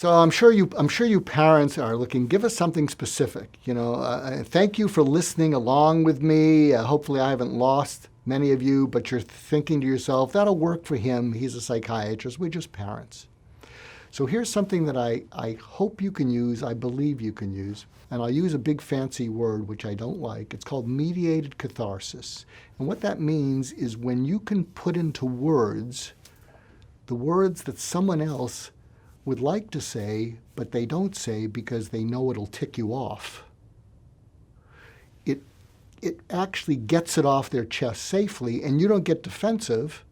So I'm sure you parents are looking. Give us something specific. Thank you for listening along with me. Hopefully, I haven't lost many of you, but you're thinking to yourself, that'll work for him. He's a psychiatrist. We're just parents. So here's something that I hope you can use. I believe you can use. And I'll use a big fancy word, which I don't like. It's called mediated catharsis. And what that means is when you can put into words the words that someone else would like to say, but they don't say because they know it'll tick you off. It actually gets it off their chest safely, and you don't get defensive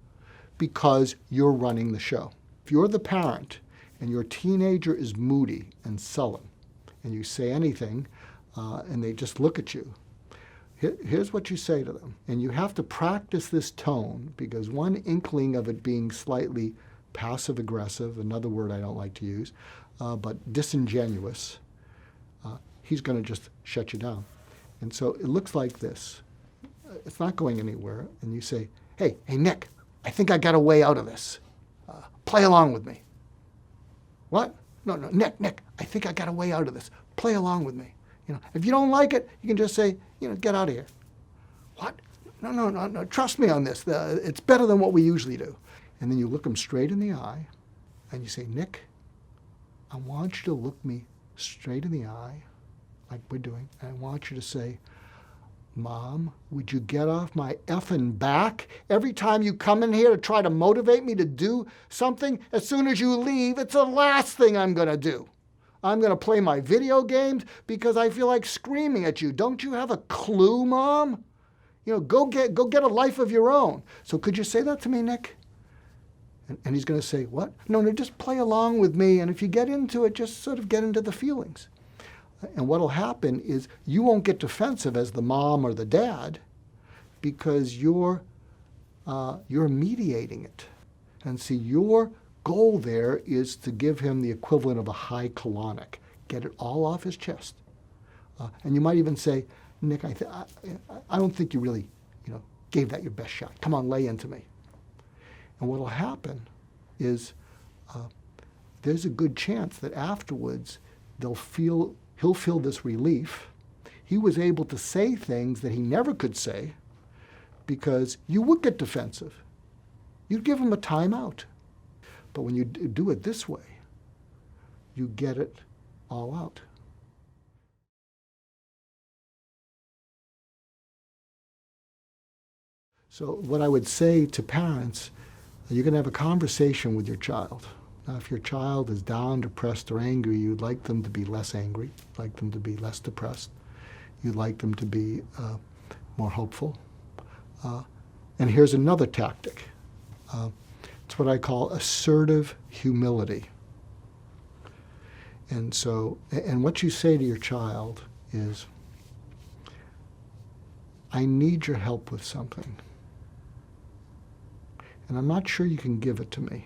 because you're running the show. If you're the parent and your teenager is moody and sullen, and you say anything, and they just look at you, here's what you say to them. And you have to practice this tone, because one inkling of it being slightly passive-aggressive, another word I don't like to use, but disingenuous, he's going to just shut you down. And so it looks like this. It's not going anywhere. And you say, hey, Nick, I think I got a way out of this. Play along with me. What? No, Nick, I think I got a way out of this. Play along with me. If you don't like it, you can just say, get out of here. What? No, trust me on this. It's better than what we usually do. And then you look them straight in the eye, and you say, Nick, I want you to look me straight in the eye, like we're doing, and I want you to say, Mom, would you get off my effing back? Every time you come in here to try to motivate me to do something, as soon as you leave, it's the last thing I'm going to do. I'm going to play my video games because I feel like screaming at you. Don't you have a clue, Mom? Go get a life of your own. So could you say that to me, Nick? And he's going to say, what? No, just play along with me. And if you get into it, just sort of get into the feelings. And what will happen is you won't get defensive as the mom or the dad because you're mediating it. And see, your goal there is to give him the equivalent of a high colonic. Get it all off his chest. And you might even say, Nick, I don't think you really, gave that your best shot. Come on, lay into me. And what will happen is there's a good chance that afterwards he'll feel this relief. He was able to say things that he never could say because you would get defensive. You'd give him a timeout. But when you do it this way, you get it all out. So what I would say to parents, you're going to have a conversation with your child. Now, if your child is down, depressed, or angry, you'd like them to be less angry, you'd like them to be less depressed, you'd like them to be more hopeful. And here's another tactic. It's what I call assertive humility. And what you say to your child is, I need your help with something. And I'm not sure you can give it to me,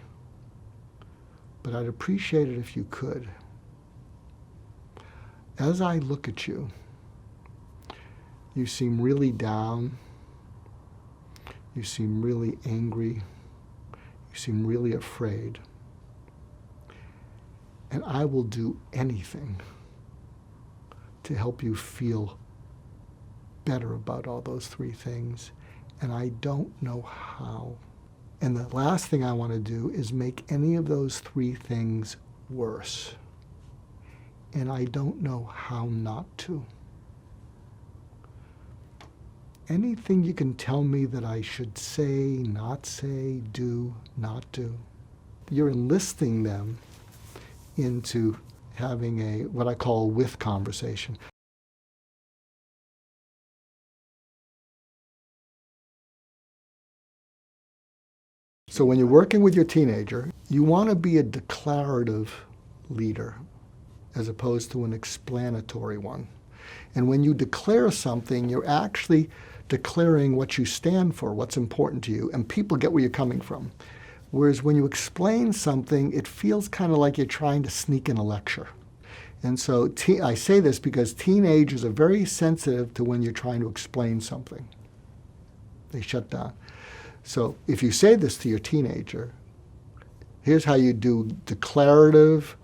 but I'd appreciate it if you could. As I look at you, you seem really down, you seem really angry, you seem really afraid. And I will do anything to help you feel better about all those three things, and I don't know how. And the last thing I want to do is make any of those three things worse. And I don't know how not to. Anything you can tell me that I should say, not say, do, not do, you're enlisting them into having what I call a with conversation. So when you're working with your teenager, you want to be a declarative leader as opposed to an explanatory one. And when you declare something, you're actually declaring what you stand for, what's important to you, and people get where you're coming from. Whereas when you explain something, it feels kind of like you're trying to sneak in a lecture. And so I say this because teenagers are very sensitive to when you're trying to explain something. They shut down. So if you say this to your teenager, here's how you do declarative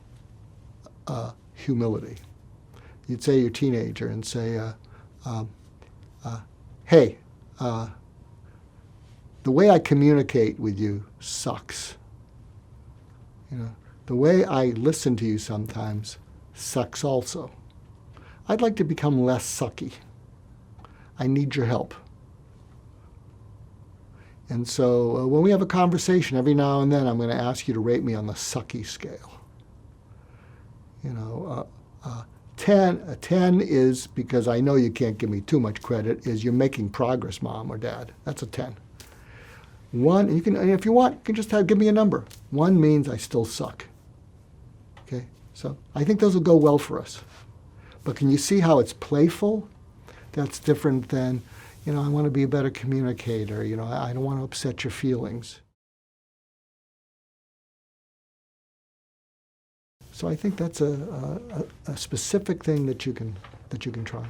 humility. You'd say to your teenager and say, hey, the way I communicate with you sucks. You know, the way I listen to you sometimes sucks also. I'd like to become less sucky. I need your help. And so when we have a conversation, every now and then I'm going to ask you to rate me on the sucky scale. You know, 10 is, because I know you can't give me too much credit, is you're making progress, Mom or Dad. That's a 10. 1, you can, if you want, you can just give me a number. 1 means I still suck. Okay, so I think those will go well for us. But can you see how it's playful? That's different than, you know, I want to be a better communicator. You know, I don't want to upset your feelings. So I think that's a specific thing that you can try.